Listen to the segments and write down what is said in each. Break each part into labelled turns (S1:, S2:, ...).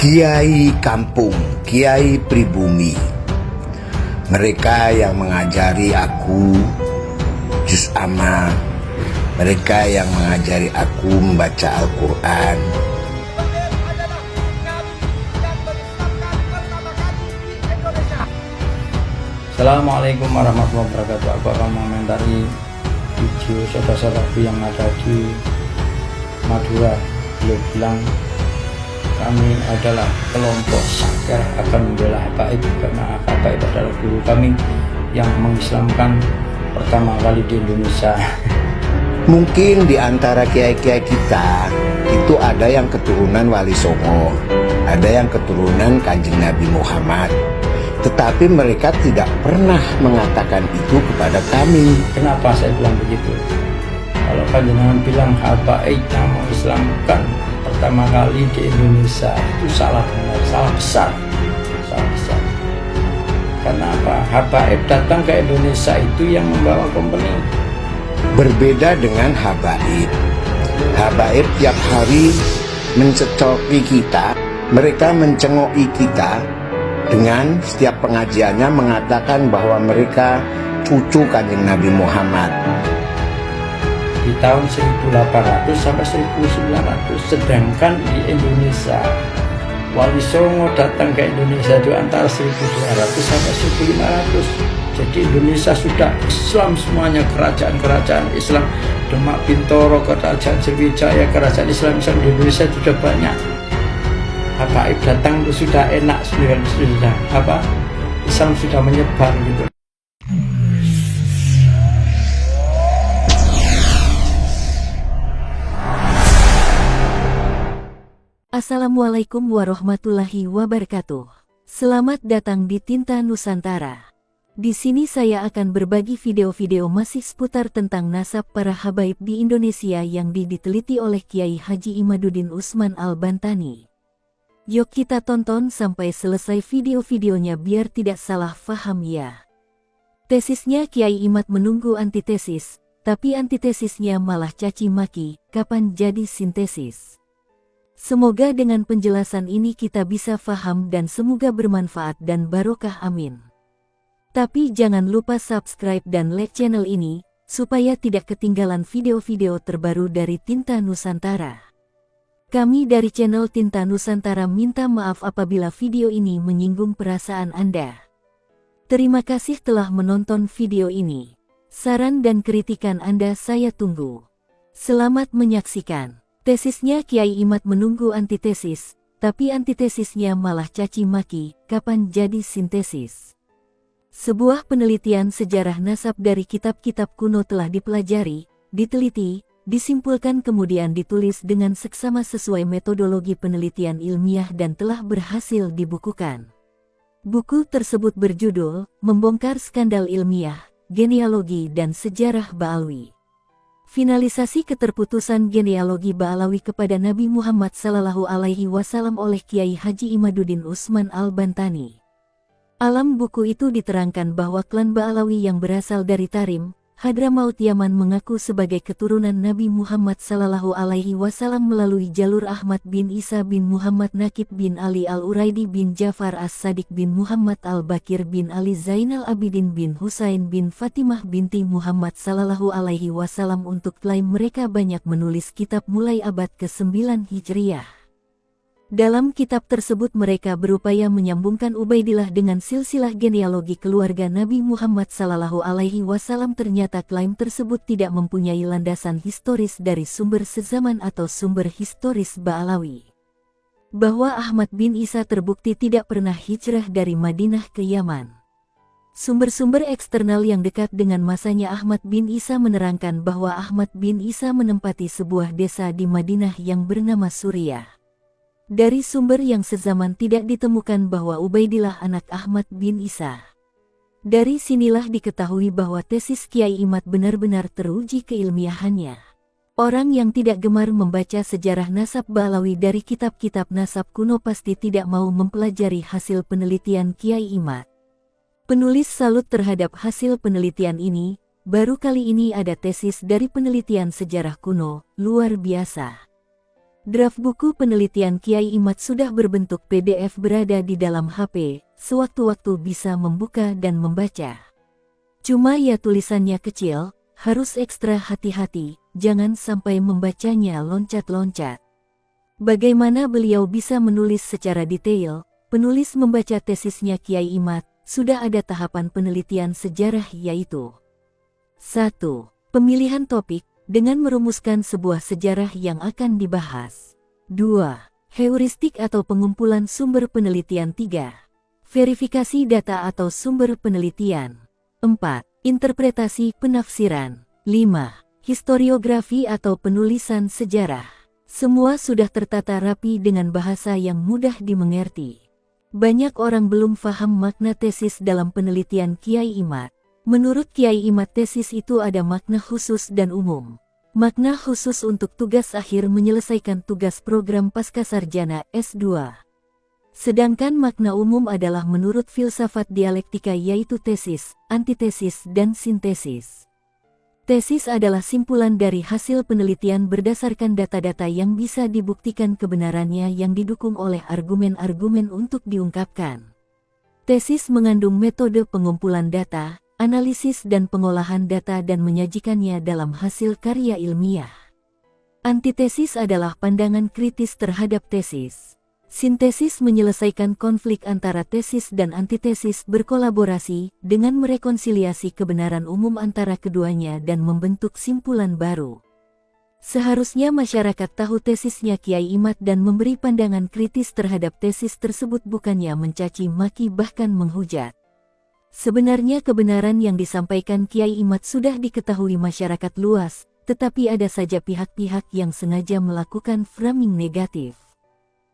S1: Kiai kampung, kiai pribumi. Mereka yang mengajari aku juz amma, mereka yang mengajari aku membaca Al-Quran.
S2: Assalamualaikum warahmatullahi wabarakatuh. Aku akan mengomentari video saudara-saudaraku yang ada di Madura. Beliau bilang kami adalah kelompok Sakar akan membela Habaib, karena Habaib adalah guru kami yang mengislamkan pertama kali di Indonesia.
S1: Mungkin di antara kiai-kiai kita itu ada yang keturunan Wali Songo, ada yang keturunan Kanjeng Nabi Muhammad, tetapi mereka tidak pernah mengatakan itu kepada kami.
S2: Kenapa saya bilang begitu? Kalau panjenengan bilang Habaib yang mengislamkan pertama kali di Indonesia, itu salah benar, salah besar. Kenapa? Habaib datang ke Indonesia itu yang membawa company.
S1: Berbeda dengan Habaib. Habaib tiap hari mencecoki kita, mereka mencengoki kita dengan setiap pengajiannya mengatakan bahwa mereka cucu Kanjeng Nabi Muhammad.
S2: Di tahun 1800 sampai 1900, sedangkan di Indonesia Wali Songo datang ke Indonesia itu antara 1200 sampai 1500. Jadi Indonesia sudah Islam semuanya, kerajaan-kerajaan Islam, Demak Bintoro, Kerajaan Sriwijaya, kerajaan Islam di Indonesia sudah banyak. Habaib datang itu sudah enak, sudah apa? Islam sudah menyebar gitu.
S3: Assalamualaikum warahmatullahi wabarakatuh. Selamat datang di Tinta Nusantara. Di sini saya akan berbagi video-video masih seputar tentang nasab para habaib di Indonesia yang diteliti oleh Kiai Haji Imaduddin Usman Al-Bantani. Yuk kita tonton sampai selesai video-videonya biar tidak salah faham ya. Tesisnya Kiai Imad menunggu antitesis, tapi antitesisnya malah caci maki, kapan jadi sintesis? Semoga dengan penjelasan ini kita bisa faham dan semoga bermanfaat dan barokah, amin. Tapi jangan lupa subscribe dan like channel ini, supaya tidak ketinggalan video-video terbaru dari Tinta Nusantara. Kami dari channel Tinta Nusantara minta maaf apabila video ini menyinggung perasaan Anda. Terima kasih telah menonton video ini. Saran dan kritikan Anda saya tunggu. Selamat menyaksikan. Tesisnya Kiai Imad menunggu antitesis, tapi antitesisnya malah caci maki, kapan jadi sintesis? Sebuah penelitian sejarah nasab dari kitab-kitab kuno telah dipelajari, diteliti, disimpulkan kemudian ditulis dengan seksama sesuai metodologi penelitian ilmiah dan telah berhasil dibukukan. Buku tersebut berjudul, Membongkar Skandal Ilmiah, Genealogi dan Sejarah Ba'alwi. Finalisasi keterputusan genealogi Ba'alawi kepada Nabi Muhammad SAW oleh Kiai Haji Imaduddin Usman Al-Bantani. Alam buku itu diterangkan bahwa klan Ba'alawi yang berasal dari Tarim, Hadramaut Yaman mengaku sebagai keturunan Nabi Muhammad SAW melalui jalur Ahmad bin Isa bin Muhammad Nakib bin Ali Al-Uraidi bin Jafar As-Sadiq bin Muhammad Al-Bakir bin Ali Zainal Abidin bin Husain bin Fatimah binti Muhammad SAW. Untuk klaim mereka banyak menulis kitab mulai abad ke-9 Hijriah. Dalam kitab tersebut mereka berupaya menyambungkan Ubaidillah dengan silsilah genealogi keluarga Nabi Muhammad SAW. Ternyata klaim tersebut tidak mempunyai landasan historis dari sumber sezaman atau sumber historis Ba'alawi. Bahwa Ahmad bin Isa terbukti tidak pernah hijrah dari Madinah ke Yaman. Sumber-sumber eksternal yang dekat dengan masanya Ahmad bin Isa menerangkan bahwa Ahmad bin Isa menempati sebuah desa di Madinah yang bernama Suriah. Dari sumber yang sezaman tidak ditemukan bahwa Ubaidillah anak Ahmad bin Isa. Dari sinilah diketahui bahwa tesis Kiai Imad benar-benar teruji keilmiahannya. Orang yang tidak gemar membaca sejarah nasab Ba'alawi dari kitab-kitab nasab kuno pasti tidak mau mempelajari hasil penelitian Kiai Imad. Penulis salut terhadap hasil penelitian ini, baru kali ini ada tesis dari penelitian sejarah kuno, luar biasa. Draft buku penelitian Kiai Imad sudah berbentuk PDF berada di dalam HP, sewaktu-waktu bisa membuka dan membaca. Cuma ya tulisannya kecil, harus ekstra hati-hati, jangan sampai membacanya loncat-loncat. Bagaimana beliau bisa menulis secara detail? Penulis membaca tesisnya Kiai Imad, sudah ada tahapan penelitian sejarah yaitu 1. Pemilihan topik, dengan merumuskan sebuah sejarah yang akan dibahas. 2. Heuristik atau pengumpulan sumber penelitian. 3. Verifikasi data atau sumber penelitian. 4. Interpretasi penafsiran. 5. Historiografi atau penulisan sejarah. Semua sudah tertata rapi dengan bahasa yang mudah dimengerti. Banyak orang belum paham makna tesis dalam penelitian Kiai Imad. Menurut Kiai Imad tesis itu ada makna khusus dan umum. Makna khusus untuk tugas akhir menyelesaikan tugas program Pascasarjana S2. Sedangkan makna umum adalah menurut filsafat dialektika yaitu tesis, antitesis dan sintesis. Tesis adalah simpulan dari hasil penelitian berdasarkan data-data yang bisa dibuktikan kebenarannya yang didukung oleh argumen-argumen untuk diungkapkan. Tesis mengandung metode pengumpulan data, analisis dan pengolahan data dan menyajikannya dalam hasil karya ilmiah. Antitesis adalah pandangan kritis terhadap tesis. Sintesis menyelesaikan konflik antara tesis dan antitesis berkolaborasi dengan merekonsiliasi kebenaran umum antara keduanya dan membentuk simpulan baru. Seharusnya masyarakat tahu tesisnya Kiai Imad dan memberi pandangan kritis terhadap tesis tersebut, bukannya mencaci maki bahkan menghujat. Sebenarnya kebenaran yang disampaikan Kiai Imad sudah diketahui masyarakat luas, tetapi ada saja pihak-pihak yang sengaja melakukan framing negatif.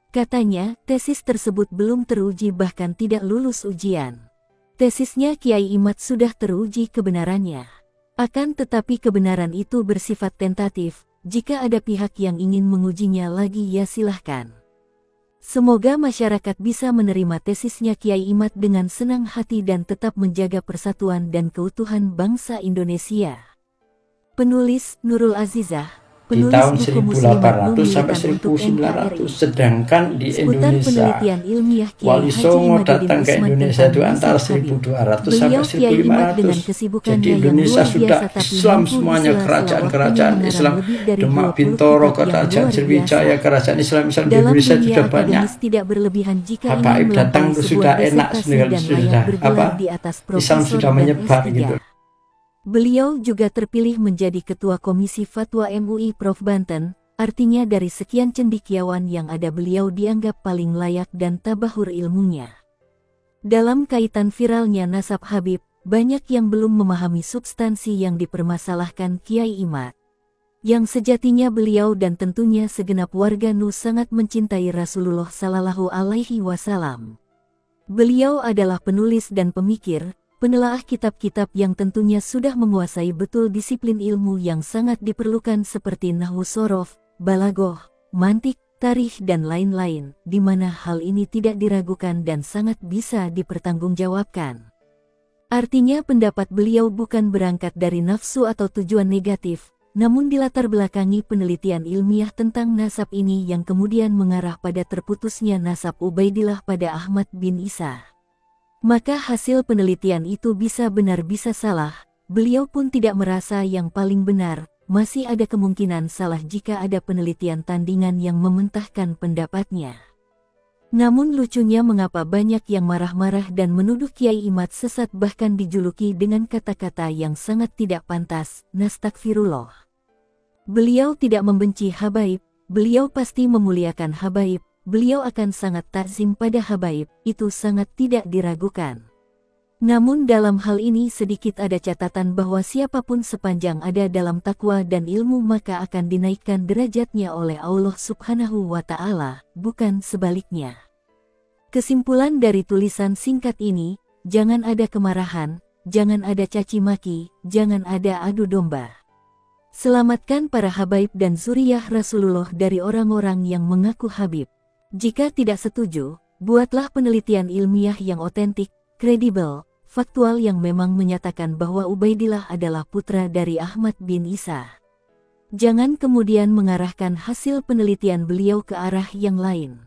S3: Katanya, tesis tersebut belum teruji bahkan tidak lulus ujian. Tesisnya Kiai Imad sudah teruji kebenarannya. Akan tetapi kebenaran itu bersifat tentatif, jika ada pihak yang ingin mengujinya lagi ya silahkan. Semoga masyarakat bisa menerima tesisnya Kiai Imad dengan senang hati dan tetap menjaga persatuan dan keutuhan bangsa Indonesia. Penulis Nurul Azizah.
S2: Di tahun 1800 sampai 1900, sedangkan di Indonesia Wali Songo datang ke Indonesia itu antara 1200 sampai 1500. Jadi Indonesia sudah Islam semuanya, kerajaan-kerajaan Islam, Demak Bintoro, Kerajaan Sriwijaya, kerajaan Islam di Indonesia sudah banyak. Habaib datang itu sudah enak, sudah Islam sudah menyebar gitu.
S3: Beliau juga terpilih menjadi Ketua Komisi Fatwa MUI Prof Banten, artinya dari sekian cendekiawan yang ada beliau dianggap paling layak dan tabahur ilmunya. Dalam kaitan viralnya nasab Habib, banyak yang belum memahami substansi yang dipermasalahkan Kiai Imad. Yang sejatinya beliau dan tentunya segenap warga NU sangat mencintai Rasulullah Sallallahu Alaihi Wasallam. Beliau adalah penulis dan pemikir, penelaah kitab-kitab yang tentunya sudah menguasai betul disiplin ilmu yang sangat diperlukan seperti nahwu sorof, balagoh, mantik, tarikh dan lain-lain, di mana hal ini tidak diragukan dan sangat bisa dipertanggungjawabkan. Artinya pendapat beliau bukan berangkat dari nafsu atau tujuan negatif, namun dilatar belakangi penelitian ilmiah tentang nasab ini yang kemudian mengarah pada terputusnya nasab Ubaidillah pada Ahmad bin Isa. Maka hasil penelitian itu bisa benar bisa salah, beliau pun tidak merasa yang paling benar, masih ada kemungkinan salah jika ada penelitian tandingan yang mementahkan pendapatnya. Namun lucunya mengapa banyak yang marah-marah dan menuduh Kiai Imad sesat bahkan dijuluki dengan kata-kata yang sangat tidak pantas, nastagfirullah. Beliau tidak membenci habaib, beliau pasti memuliakan habaib. Beliau akan sangat takzim pada habaib, itu sangat tidak diragukan. Namun dalam hal ini sedikit ada catatan bahwa siapapun sepanjang ada dalam takwa dan ilmu maka akan dinaikkan derajatnya oleh Allah Subhanahu wa Ta'ala, bukan sebaliknya. Kesimpulan dari tulisan singkat ini, jangan ada kemarahan, jangan ada caci maki, jangan ada adu domba. Selamatkan para habaib dan zuriyah Rasulullah dari orang-orang yang mengaku habib. Jika tidak setuju, buatlah penelitian ilmiah yang otentik, kredibel, faktual yang memang menyatakan bahwa Ubaidillah adalah putra dari Ahmad bin Isa. Jangan kemudian mengarahkan hasil penelitian beliau ke arah yang lain.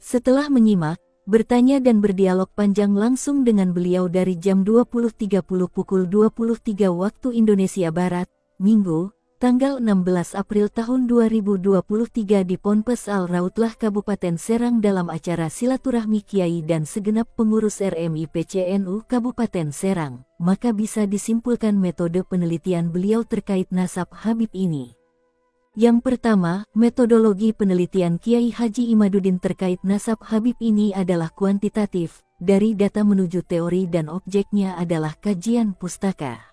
S3: Setelah menyimak, bertanya dan berdialog panjang langsung dengan beliau dari jam 20.30 pukul 23 waktu Indonesia Barat, Minggu, tanggal 16 April tahun 2023 di Ponpes Al-Rautlah Kabupaten Serang dalam acara silaturahmi Kiai dan segenap pengurus RMI PCNU Kabupaten Serang, maka bisa disimpulkan metode penelitian beliau terkait nasab Habib ini. Yang pertama, metodologi penelitian Kiai Haji Imaduddin terkait nasab Habib ini adalah kuantitatif, dari data menuju teori dan objeknya adalah kajian pustaka.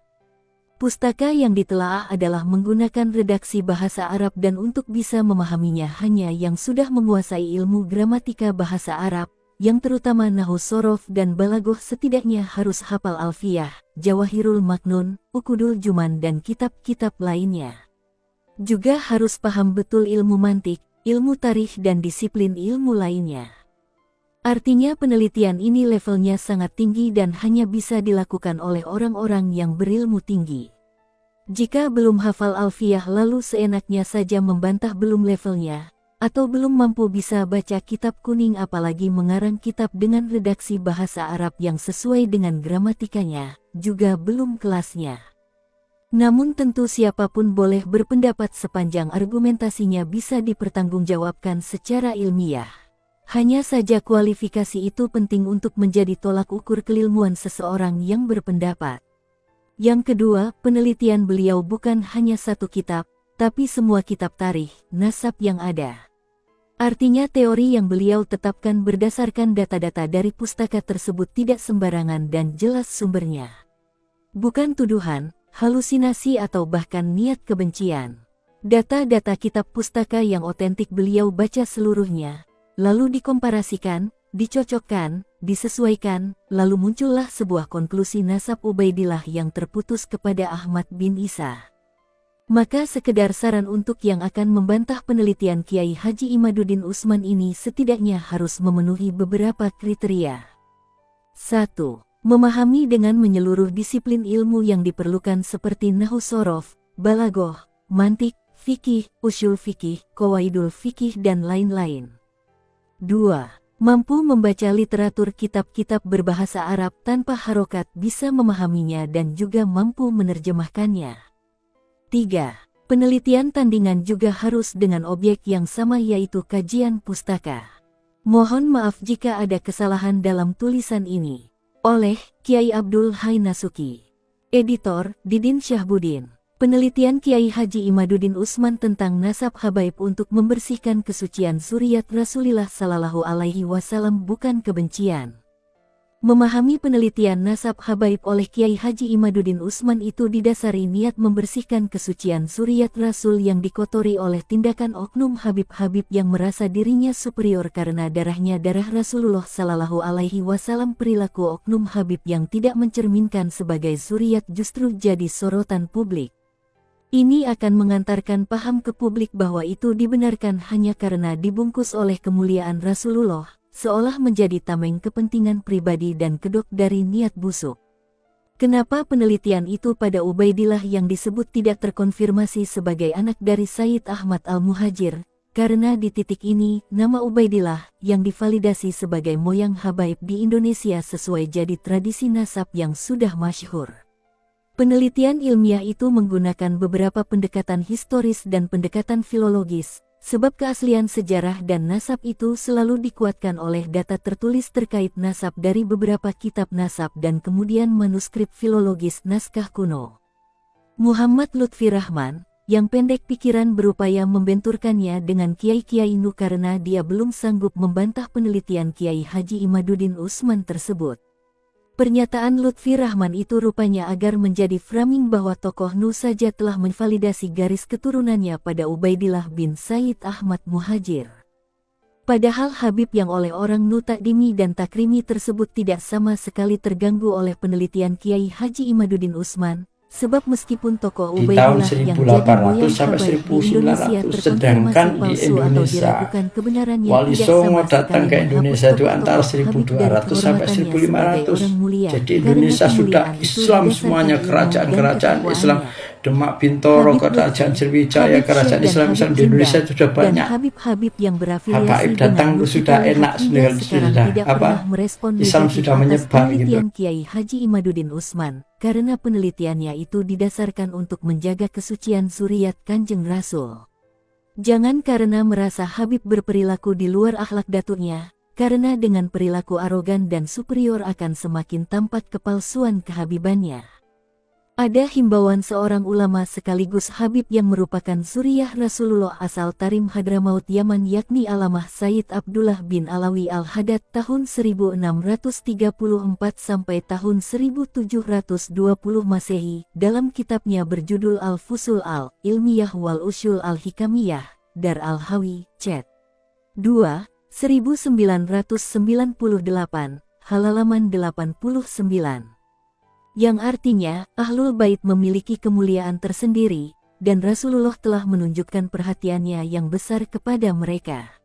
S3: Pustaka yang ditelaah adalah menggunakan redaksi bahasa Arab dan untuk bisa memahaminya hanya yang sudah menguasai ilmu gramatika bahasa Arab, yang terutama nahwu sorof dan balaghah setidaknya harus hafal Alfiyah, Jawahirul Maknun, Ukudul Juman dan kitab-kitab lainnya. Juga harus paham betul ilmu mantik, ilmu tarikh dan disiplin ilmu lainnya. Artinya penelitian ini levelnya sangat tinggi dan hanya bisa dilakukan oleh orang-orang yang berilmu tinggi. Jika belum hafal Alfiyah lalu seenaknya saja membantah belum levelnya, atau belum mampu bisa baca kitab kuning apalagi mengarang kitab dengan redaksi bahasa Arab yang sesuai dengan gramatikanya, juga belum kelasnya. Namun tentu siapapun boleh berpendapat sepanjang argumentasinya bisa dipertanggungjawabkan secara ilmiah. Hanya saja kualifikasi itu penting untuk menjadi tolak ukur keilmuan seseorang yang berpendapat. Yang kedua, penelitian beliau bukan hanya satu kitab, tapi semua kitab tarikh, nasab yang ada. Artinya teori yang beliau tetapkan berdasarkan data-data dari pustaka tersebut tidak sembarangan dan jelas sumbernya. Bukan tuduhan, halusinasi atau bahkan niat kebencian. Data-data kitab pustaka yang otentik beliau baca seluruhnya, lalu dikomparasikan, dicocokkan, disesuaikan, lalu muncullah sebuah konklusi nasab Ubaidillah yang terputus kepada Ahmad bin Isa. Maka sekedar saran untuk yang akan membantah penelitian Kiai Haji Imaduddin Utsman ini setidaknya harus memenuhi beberapa kriteria. 1. Memahami dengan menyeluruh disiplin ilmu yang diperlukan seperti nahwu sorof, balaghah, mantik, fikih, usyul fikih, qawaidul fikih dan lain-lain. 2. Mampu membaca literatur kitab-kitab berbahasa Arab tanpa harokat bisa memahaminya dan juga mampu menerjemahkannya. 3. Penelitian tandingan juga harus dengan objek yang sama yaitu kajian pustaka. Mohon maaf jika ada kesalahan dalam tulisan ini. Oleh Kiai Abdul Hai Nasuki. Editor Didin Syahbudin. Penelitian Kiai Haji Imaduddin Utsman tentang nasab habaib untuk membersihkan kesucian zuriat Rasulillah Sallallahu Alaihi Wasallam bukan kebencian. Memahami penelitian nasab habaib oleh Kiai Haji Imaduddin Utsman itu didasari niat membersihkan kesucian zuriat Rasul yang dikotori oleh tindakan oknum Habib-Habib yang merasa dirinya superior karena darahnya darah Rasulullah Sallallahu Alaihi Wasallam. Perilaku oknum Habib yang tidak mencerminkan sebagai zuriat justru jadi sorotan publik. Ini akan mengantarkan paham ke publik bahwa itu dibenarkan hanya karena dibungkus oleh kemuliaan Rasulullah, seolah menjadi tameng kepentingan pribadi dan kedok dari niat busuk. Kenapa penelitian itu pada Ubaidillah yang disebut tidak terkonfirmasi sebagai anak dari Sayyid Ahmad Al-Muhajir? Karena di titik ini, nama Ubaidillah yang divalidasi sebagai moyang habaib di Indonesia sesuai jadi tradisi nasab yang sudah masyhur. Penelitian ilmiah itu menggunakan beberapa pendekatan historis dan pendekatan filologis, sebab keaslian sejarah dan nasab itu selalu dikuatkan oleh data tertulis terkait nasab dari beberapa kitab nasab dan kemudian manuskrip filologis naskah kuno. Muhammad Lutfi Rahman, yang pendek pikiran berupaya membenturkannya dengan Kiai-Kiai Nu karena dia belum sanggup membantah penelitian Kiai Haji Imaduddin Utsman tersebut. Pernyataan Lutfi Rahman itu rupanya agar menjadi framing bahwa tokoh Nu saja telah menvalidasi garis keturunannya pada Ubaidillah bin Sayyid Ahmad Muhajir. Padahal Habib yang oleh orang Nu takdimi dan takrimi tersebut tidak sama sekali terganggu oleh penelitian Kiai Haji Imaduddin Utsman, sebab meskipun tokoh
S2: Di
S3: Ubaidillah
S2: tahun
S3: yang jadi moyang
S2: 1800 sampai
S3: habaib di Indonesia
S2: 1900, sedangkan di
S3: terkonfirmasi palsu atau
S2: Indonesia
S3: diragukan kebenarannya
S2: Wali
S3: tidak
S2: Songo
S3: sama
S2: datang
S3: sekali
S2: ke Indonesia itu
S3: menghapus
S2: antara
S3: tokoh-tokoh Habib dari
S2: 1200 sampai
S3: kehormatannya sebagai
S2: 1500.
S3: orang mulia,
S2: Jadi
S3: karena
S2: Indonesia sudah
S3: kemuliaan itu
S2: Islam
S3: berdasarkan
S2: semuanya,
S3: ilmu dan
S2: kerajaan-kerajaan Islam
S3: ketakwaannya.
S2: Demak, Bintoro,
S3: Habib
S2: Kerajaan
S3: Lutfi,
S2: Sriwijaya,
S3: Habib
S2: Kerajaan
S3: Syekh dan
S2: Islam
S3: Habib
S2: di Indonesia
S3: Indah,
S2: itu sudah
S3: dan
S2: banyak.
S3: Habib-Habib yang berafiliasi
S2: Habaib
S3: dengan
S2: datang
S3: Lutfi
S2: sudah
S3: Toleha
S2: enak
S3: hingga sekarang
S2: sudah
S3: tidak pernah merespon
S2: Islam
S3: negatif
S2: sudah
S3: atas
S2: menyebar gitu.
S3: penelitian Kiai Haji Imaduddin Usman, karena penelitiannya itu didasarkan untuk menjaga kesucian zuriat Kanjeng Rasul. Jangan karena merasa Habib berperilaku di luar akhlak daturnya, karena dengan perilaku arogan dan superior akan semakin tampak kepalsuan kehabibannya. Ada himbauan seorang ulama sekaligus Habib yang merupakan suriah Rasulullah asal Tarim Hadramaut Yaman yakni Alamah Sayyid Abdullah bin Alawi Al-Haddad tahun 1634 sampai tahun 1720 Masehi dalam kitabnya berjudul Al-Fusul Al-Ilmiyah wal Usyul Al-Hikamiyah, Dar Al-Hawi, Cet. 2, 1998, halaman 89. Yang artinya, Ahlul Bait memiliki kemuliaan tersendiri, dan Rasulullah telah menunjukkan perhatiannya yang besar kepada mereka.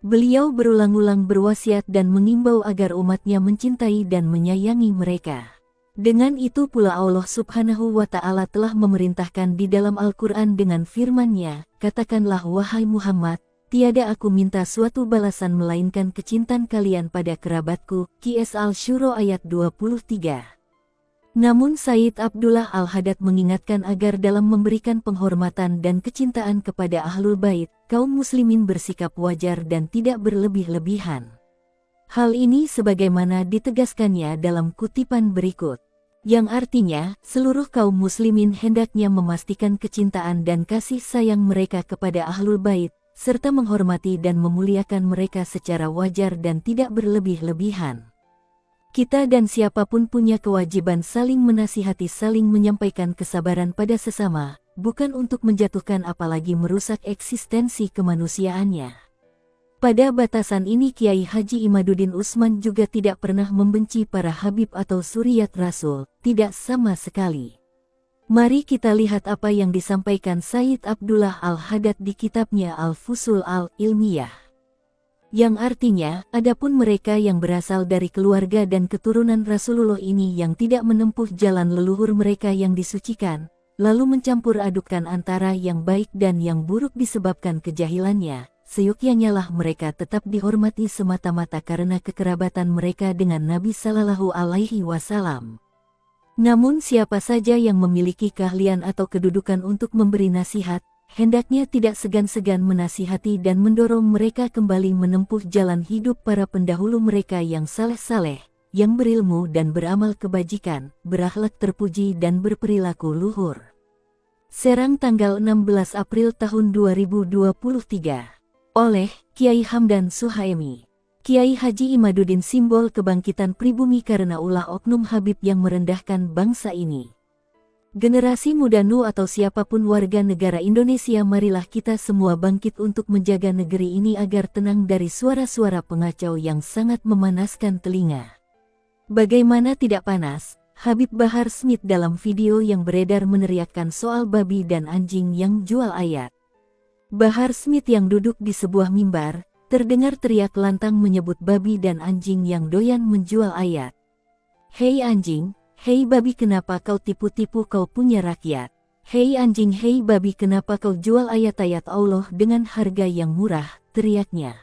S3: Beliau berulang-ulang berwasiat dan mengimbau agar umatnya mencintai dan menyayangi mereka. Dengan itu pula Allah Subhanahu wa Ta'ala telah memerintahkan di dalam Al-Quran dengan firman-Nya, katakanlah wahai Muhammad, tiada aku minta suatu balasan melainkan kecintaan kalian pada kerabatku. Qs Al-Syura ayat 23. Namun Sayyid Abdullah Al-Haddad mengingatkan agar dalam memberikan penghormatan dan kecintaan kepada Ahlul Bait, kaum muslimin bersikap wajar dan tidak berlebih-lebihan. Hal ini sebagaimana ditegaskannya dalam kutipan berikut, yang artinya, seluruh kaum muslimin hendaknya memastikan kecintaan dan kasih sayang mereka kepada Ahlul Bait, serta menghormati dan memuliakan mereka secara wajar dan tidak berlebih-lebihan. Kita dan siapapun punya kewajiban saling menasihati, saling menyampaikan kesabaran pada sesama, bukan untuk menjatuhkan apalagi merusak eksistensi kemanusiaannya. Pada batasan ini Kiai Haji Imaduddin Usman juga tidak pernah membenci para Habib atau suriat Rasul, tidak sama sekali. Mari kita lihat apa yang disampaikan Sayyid Abdullah Al-Haddad di kitabnya Al-Fusul Al-Ilmiyah. Yang artinya, adapun mereka yang berasal dari keluarga dan keturunan Rasulullah ini yang tidak menempuh jalan leluhur mereka yang disucikan, lalu mencampur adukkan antara yang baik dan yang buruk disebabkan kejahilannya, seyukyanya lah mereka tetap dihormati semata-mata karena kekerabatan mereka dengan Nabi Sallallahu Alaihi Wasallam. Namun siapa saja yang memiliki keahlian atau kedudukan untuk memberi nasihat, hendaknya tidak segan-segan menasihati dan mendorong mereka kembali menempuh jalan hidup para pendahulu mereka yang saleh-saleh, yang berilmu dan beramal kebajikan, berakhlak terpuji dan berperilaku luhur. Serang tanggal 16 April tahun 2023. Oleh Kiai Hamdan Suhaemi. Kiai Haji Imaduddin simbol kebangkitan pribumi karena ulah oknum Habib yang merendahkan bangsa ini. Generasi muda NU atau siapapun warga negara Indonesia, marilah kita semua bangkit untuk menjaga negeri ini agar tenang dari suara-suara pengacau yang sangat memanaskan telinga. Bagaimana tidak panas, Habib Bahar Smith dalam video yang beredar meneriakkan soal babi dan anjing yang jual ayat. Bahar Smith yang duduk di sebuah mimbar, terdengar teriak lantang menyebut babi dan anjing yang doyan menjual ayat. Hei anjing! Hei babi, kenapa kau tipu-tipu kau punya rakyat? Hei anjing, hei babi, kenapa kau jual ayat-ayat Allah dengan harga yang murah, teriaknya.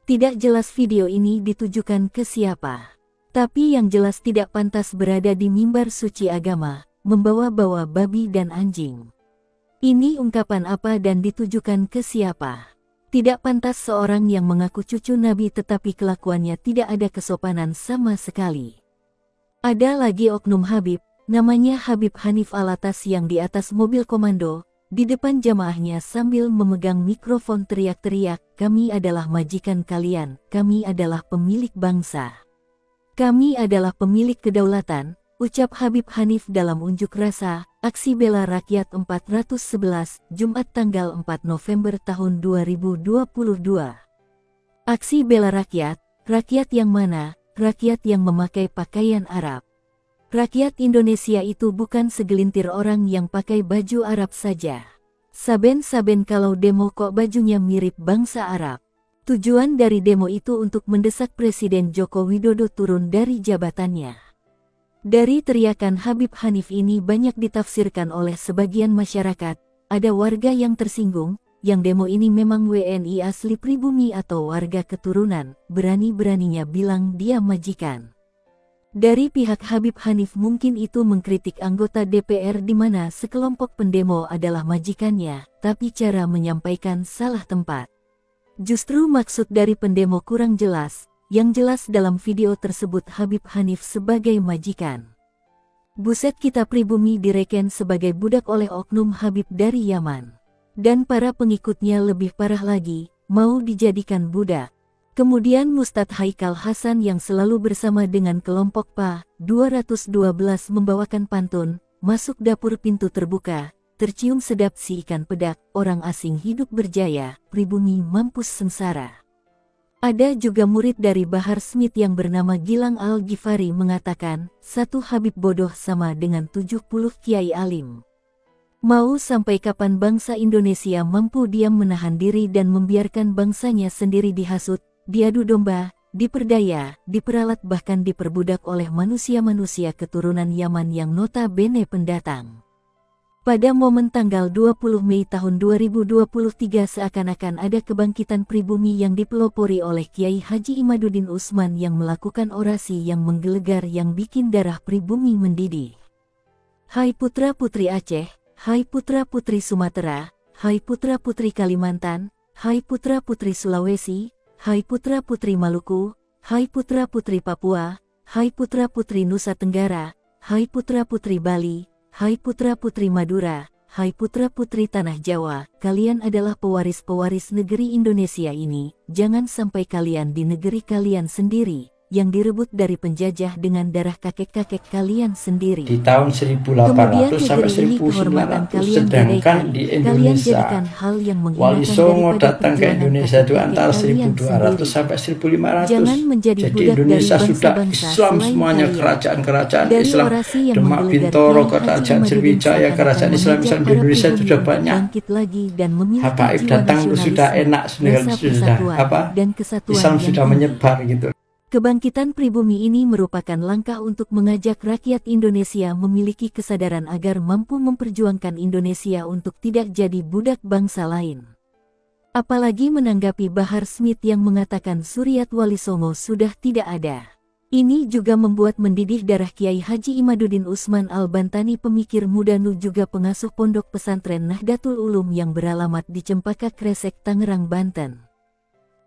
S3: Tidak jelas video ini ditujukan ke siapa. Tapi yang jelas tidak pantas berada di mimbar suci agama, membawa-bawa babi dan anjing. Ini ungkapan apa dan ditujukan ke siapa? Tidak pantas seorang yang mengaku cucu Nabi tetapi kelakuannya tidak ada kesopanan sama sekali. Ada lagi oknum Habib, namanya Habib Hanif Alatas yang di atas mobil komando, di depan jamaahnya sambil memegang mikrofon teriak-teriak, kami adalah majikan kalian, kami adalah pemilik bangsa. Kami adalah pemilik kedaulatan, ucap Habib Hanif dalam unjuk rasa, aksi bela rakyat 411, Jumat tanggal 4 November tahun 2022. Aksi bela rakyat yang mana? Rakyat yang memakai pakaian Arab. Rakyat Indonesia itu bukan segelintir orang yang pakai baju Arab saja. Saben-saben kalau demo kok bajunya mirip bangsa Arab. Tujuan dari demo itu untuk mendesak Presiden Joko Widodo turun dari jabatannya. Dari teriakan Habib Hanif ini banyak ditafsirkan oleh sebagian masyarakat, ada warga yang tersinggung, yang demo ini memang WNI asli pribumi atau warga keturunan, berani-beraninya bilang dia majikan. Dari pihak Habib Hanif mungkin itu mengkritik anggota DPR di mana sekelompok pendemo adalah majikannya, tapi cara menyampaikan salah tempat. Justru maksud dari pendemo kurang jelas. Yang jelas dalam video tersebut Habib Hanif sebagai majikan. Buset, kita pribumi direken sebagai budak oleh oknum Habib dari Yaman. Dan para pengikutnya lebih parah lagi, mau dijadikan budak. Kemudian Mustadz Haikal Hasan yang selalu bersama dengan kelompok PA 212 membawakan pantun, masuk dapur pintu terbuka, tercium sedap si ikan pedak, orang asing hidup berjaya, pribumi mampus sengsara. Ada juga murid dari Bahar Smith yang bernama Gilang Al-Ghifari mengatakan, satu Habib bodoh sama dengan 70 kiai alim. Mau sampai kapan bangsa Indonesia mampu diam menahan diri dan membiarkan bangsanya sendiri dihasut, diadu domba, diperdaya, diperalat bahkan diperbudak oleh manusia-manusia keturunan Yaman yang notabene pendatang. Pada momen tanggal 20 Mei tahun 2023 seakan-akan ada kebangkitan pribumi yang dipelopori oleh Kiai Haji Imaduddin Utsman yang melakukan orasi yang menggelegar yang bikin darah pribumi mendidih. Hai putra-putri Aceh, hai putra-putri Sumatera, hai putra-putri Kalimantan, hai putra-putri Sulawesi, hai putra-putri Maluku, hai putra-putri Papua, hai putra-putri Nusa Tenggara, hai putra-putri Bali, hai putra-putri Madura, hai putra-putri Tanah Jawa, kalian adalah pewaris-pewaris negeri Indonesia ini, jangan sampai kalian di negeri kalian sendiri, yang direbut dari penjajah dengan darah kakek-kakek kalian sendiri.
S2: Di tahun 1800 sampai 1900, sedangkan di Indonesia Wali Songo datang ke Indonesia itu antara 1200 sampai 1500. Jadi Indonesia sudah Islam semuanya, kerajaan-kerajaan Islam, Demak, Bintoro, Kerajaan Sriwijaya, kerajaan Islam di Indonesia sudah banyak. Habaib datang sudah enak, sudah Islam sudah menyebar gitu.
S3: Kebangkitan pribumi ini merupakan langkah untuk mengajak rakyat Indonesia memiliki kesadaran agar mampu memperjuangkan Indonesia untuk tidak jadi budak bangsa lain. Apalagi menanggapi Bahar Smith yang mengatakan Suryat Wali Songo sudah tidak ada. Ini juga membuat mendidih darah Kiai Haji Imaduddin Utsman Al-Bantani, pemikir muda juga pengasuh pondok pesantren Nahdlatul Ulum yang beralamat di Cempaka Kresek, Tangerang, Banten.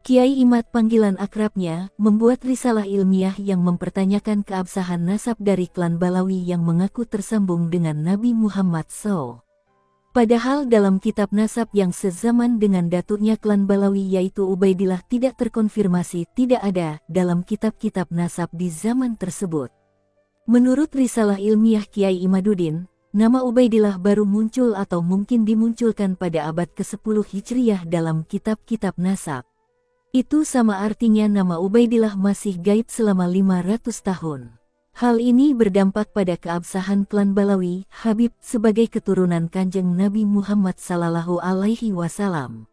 S3: Kiai Imad, panggilan akrabnya, membuat risalah ilmiah yang mempertanyakan keabsahan nasab dari klan Balawi yang mengaku tersambung dengan Nabi Muhammad SAW. Padahal dalam kitab nasab yang sezaman dengan datuknya klan Balawi yaitu Ubaidillah tidak terkonfirmasi, tidak ada dalam kitab-kitab nasab di zaman tersebut. Menurut risalah ilmiah Kiai Imaduddin, nama Ubaidillah baru muncul atau mungkin dimunculkan pada abad ke-10 Hijriyah dalam kitab-kitab nasab. Itu sama artinya nama Ubaidillah masih gaib selama 500 tahun. Hal ini berdampak pada keabsahan klan Balawi, Habib, sebagai keturunan Kanjeng Nabi Muhammad Sallallahu Alaihi Wasallam.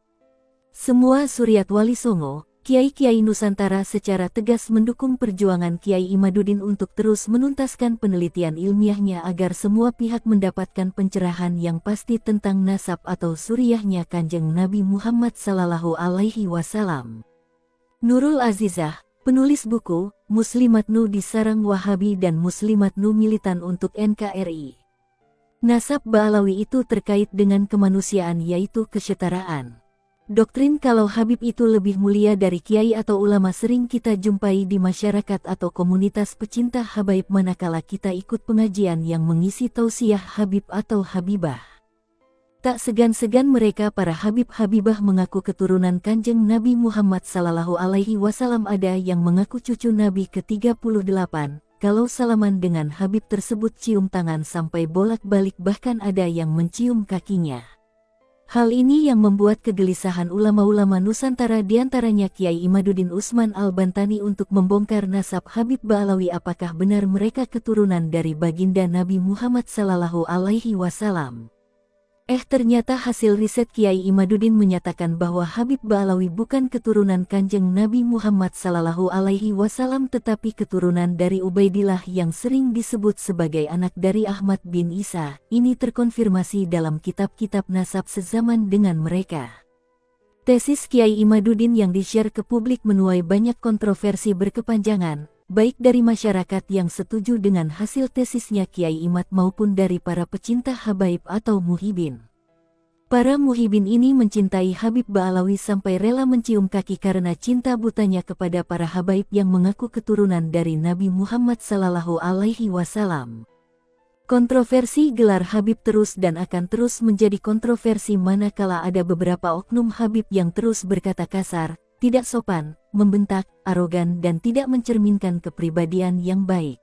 S3: Semua Suryat Wali Songo, Kiai-Kiai Nusantara secara tegas mendukung perjuangan Kiai Imaduddin untuk terus menuntaskan penelitian ilmiahnya agar semua pihak mendapatkan pencerahan yang pasti tentang nasab atau suriahnya Kanjeng Nabi Muhammad Sallallahu Alaihi Wasallam. Nurul Azizah, penulis buku Muslimat Nu Disarang Wahabi dan Muslimat Nu Militan untuk NKRI. Nasab Ba'alawi itu terkait dengan kemanusiaan yaitu kesetaraan. Doktrin kalau Habib itu lebih mulia dari kiai atau ulama sering kita jumpai di masyarakat atau komunitas pecinta habaib manakala kita ikut pengajian yang mengisi tausiah Habib atau Habibah. Tak segan-segan mereka para Habib-Habibah mengaku keturunan Kanjeng Nabi Muhammad Sallallahu Alaihi Wasallam, ada yang mengaku cucu Nabi ke-38, kalau salaman dengan Habib tersebut cium tangan sampai bolak-balik bahkan ada yang mencium kakinya. Hal ini yang membuat kegelisahan ulama-ulama Nusantara diantaranya Kiai Imaduddin Utsman Al-Bantani untuk membongkar nasab Habib Ba'alawi, apakah benar mereka keturunan dari baginda Nabi Muhammad Sallallahu Alaihi Wasallam. Ternyata hasil riset Kiai Imaduddin menyatakan bahwa Habib Ba'alawi bukan keturunan Kanjeng Nabi Muhammad Sallallahu Alaihi Wasallam tetapi keturunan dari Ubaidillah yang sering disebut sebagai anak dari Ahmad bin Isa. Ini terkonfirmasi dalam kitab-kitab nasab sezaman dengan mereka. Tesis Kiai Imaduddin yang di-share ke publik menuai banyak kontroversi berkepanjangan, baik dari masyarakat yang setuju dengan hasil tesisnya Kiai Imad maupun dari para pecinta habaib atau muhibin. Para muhibin ini mencintai Habib Ba'alawi sampai rela mencium kaki karena cinta butanya kepada para habaib yang mengaku keturunan dari Nabi Muhammad Sallallahu Alaihi Wasallam. Kontroversi gelar Habib terus dan akan terus menjadi kontroversi manakala ada beberapa oknum Habib yang terus berkata kasar, tidak sopan, membentak, arogan dan tidak mencerminkan kepribadian yang baik.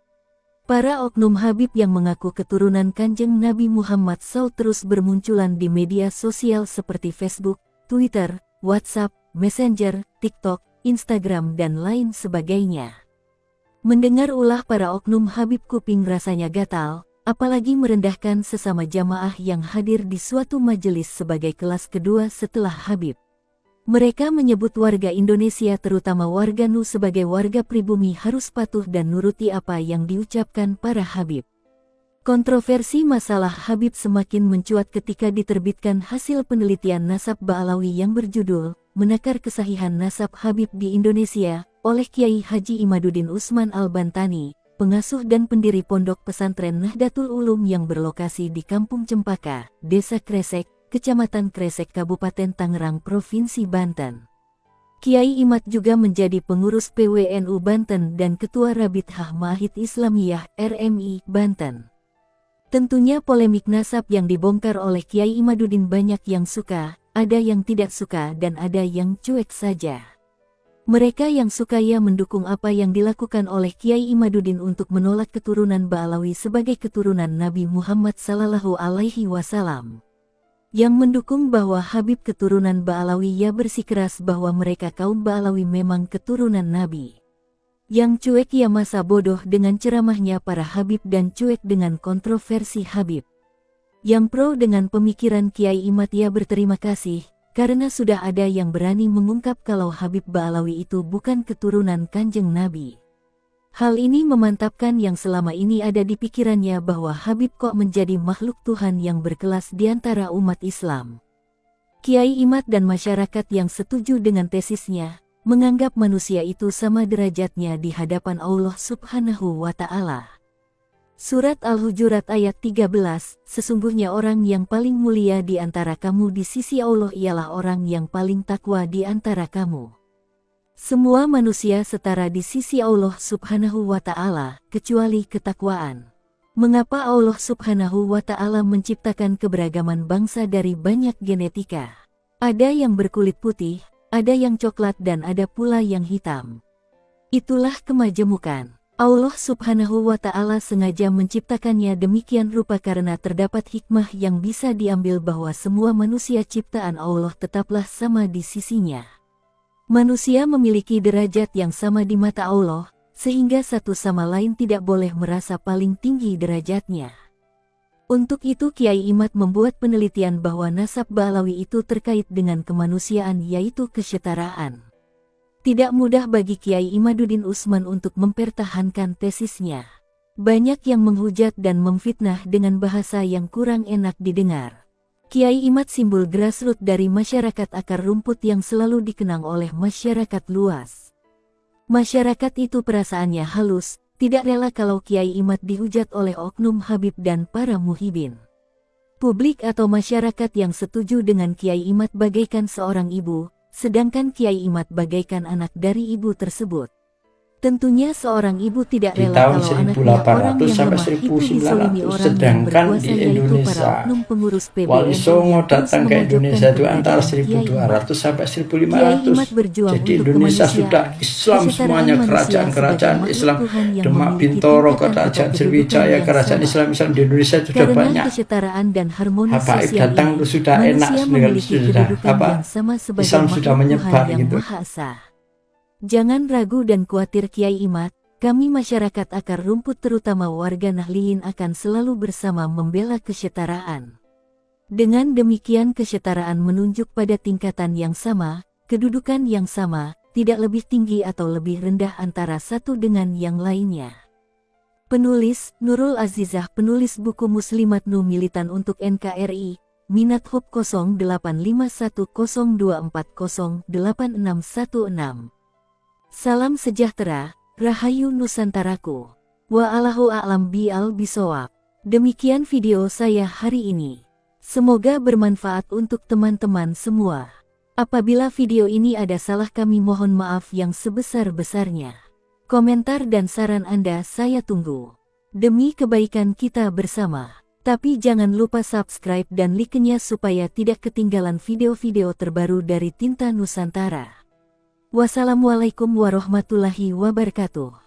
S3: Para oknum Habib yang mengaku keturunan Kanjeng Nabi Muhammad SAW terus bermunculan di media sosial seperti Facebook, Twitter, WhatsApp, Messenger, TikTok, Instagram dan lain sebagainya. Mendengar ulah para oknum Habib kuping rasanya gatal, apalagi merendahkan sesama jamaah yang hadir di suatu majelis sebagai kelas kedua setelah Habib. Mereka menyebut warga Indonesia terutama warga NU sebagai warga pribumi harus patuh dan nuruti apa yang diucapkan para Habib. Kontroversi masalah Habib semakin mencuat ketika diterbitkan hasil penelitian nasab Ba'alawi yang berjudul Menakar Kesahihan Nasab Habib di Indonesia oleh Kiai Haji Imaduddin Usman Al-Bantani, pengasuh dan pendiri Pondok Pesantren Nahdlatul Ulum yang berlokasi di Kampung Cempaka, Desa Kresek, Kecamatan Kresek, Kabupaten Tangerang, Provinsi Banten. Kiai Imad juga menjadi pengurus PWNU Banten dan Ketua Rabithah Ma'ahid Islamiyah RMI Banten. Tentunya polemik nasab yang dibongkar oleh Kiai Imaduddin banyak yang suka, ada yang tidak suka dan ada yang cuek saja. Mereka yang suka ya mendukung apa yang dilakukan oleh Kiai Imaduddin untuk menolak keturunan Ba'alawi sebagai keturunan Nabi Muhammad Sallallahu Alaihi Wasallam. Yang mendukung bahwa Habib keturunan Ba'alawi ya bersikeras bahwa mereka kaum Ba'alawi memang keturunan Nabi. Yang cuek ya masa bodoh dengan ceramahnya para Habib dan cuek dengan kontroversi Habib. Yang pro dengan pemikiran Kiai Imad ya berterima kasih, karena sudah ada yang berani mengungkap kalau Habib Ba'alawi itu bukan keturunan Kanjeng Nabi. Hal ini memantapkan yang selama ini ada di pikirannya bahwa Habib kok menjadi makhluk Tuhan yang berkelas di antara umat Islam. Kiai Imad dan masyarakat yang setuju dengan tesisnya, menganggap manusia itu sama derajatnya di hadapan Allah Subhanahu wa Ta'ala. Surat Al-Hujurat ayat 13, sesungguhnya orang yang paling mulia di antara kamu di sisi Allah ialah orang yang paling takwa di antara kamu. Semua manusia setara di sisi Allah Subhanahu wa Ta'ala, kecuali ketakwaan. Mengapa Allah Subhanahu wa Ta'ala menciptakan keberagaman bangsa dari banyak genetika? Ada yang berkulit putih, ada yang coklat dan ada pula yang hitam. Itulah kemajemukan. Allah Subhanahu wa Ta'ala sengaja menciptakannya demikian rupa karena terdapat hikmah yang bisa diambil bahwa semua manusia ciptaan Allah tetaplah sama di sisinya. Manusia memiliki derajat yang sama di mata Allah, sehingga satu sama lain tidak boleh merasa paling tinggi derajatnya. Untuk itu Kiai Imad membuat penelitian bahwa nasab Ba'alawi itu terkait dengan kemanusiaan yaitu kesetaraan. Tidak mudah bagi Kiai Imaduddin Usman untuk mempertahankan tesisnya. Banyak yang menghujat dan memfitnah dengan bahasa yang kurang enak didengar. Kiai Imad simbol grassroots dari masyarakat akar rumput yang selalu dikenang oleh masyarakat luas. Masyarakat itu perasaannya halus, tidak rela kalau Kiai Imad dihujat oleh oknum Habib dan para muhibin. Publik atau masyarakat yang setuju dengan Kiai Imad bagaikan seorang ibu, sedangkan Kiai Imad bagaikan anak dari ibu tersebut. Tentunya seorang ibu tidak
S2: Di
S3: rela
S2: tahun
S3: kalau anaknya orang
S2: 1800
S3: yang
S2: sampai
S3: lemah itu disolimi
S2: 1900,
S3: orang yang
S2: sedangkan
S3: berkuasa
S2: di
S3: yaitu para
S2: Indonesia,
S3: oknum pengurus PBNU
S2: Wali Songo
S3: yang terus
S2: datang ke
S3: memojokkan
S2: Indonesia itu antara
S3: keberadaan Kiai Imad.
S2: 1200 sampai
S3: Kiai Imad
S2: 1500.
S3: berjuang
S2: Jadi
S3: untuk
S2: Indonesia
S3: kemanusiaan,
S2: sudah Islam
S3: kesetaraan
S2: semuanya,
S3: manusia
S2: kerajaan-kerajaan
S3: sebagai
S2: Islam,
S3: makhluk Tuhan yang
S2: Demak,
S3: memiliki
S2: Bintoro,
S3: tingkatan
S2: Kerajaan
S3: atau
S2: Sriwijaya,
S3: kedudukan yang
S2: kerajaan
S3: sama.
S2: Islam di Indonesia sudah
S3: Karena
S2: banyak.
S3: kesetaraan dan harmonis
S2: Habaib
S3: sosial
S2: datang
S3: ini,
S2: itu sudah enak
S3: manusia
S2: sebenarnya,
S3: memiliki
S2: sudah
S3: kedudukan yang sama sebagai
S2: Islam sudah
S3: makhluk
S2: menyebar
S3: Tuhan yang
S2: gitu.
S3: Maha Esa. Jangan ragu dan khawatir Kiai Imad, kami masyarakat akar rumput terutama warga Nahliyin akan selalu bersama membela kesetaraan. Dengan demikian kesetaraan menunjuk pada tingkatan yang sama, kedudukan yang sama, tidak lebih tinggi atau lebih rendah antara satu dengan yang lainnya. Penulis, Nurul Azizah, penulis buku Muslimat Nu Militan untuk NKRI, Minat Hub 085102408616. Salam sejahtera, Rahayu Nusantaraku. Wa'allahu a'lam bishawab. Demikian video saya hari ini. Semoga bermanfaat untuk teman-teman semua. Apabila video ini ada salah kami mohon maaf yang sebesar-besarnya. Komentar dan saran Anda saya tunggu. Demi kebaikan kita bersama. Tapi jangan lupa subscribe dan like-nya supaya tidak ketinggalan video-video terbaru dari Tinta Nusantara. Wassalamualaikum warahmatullahi wabarakatuh.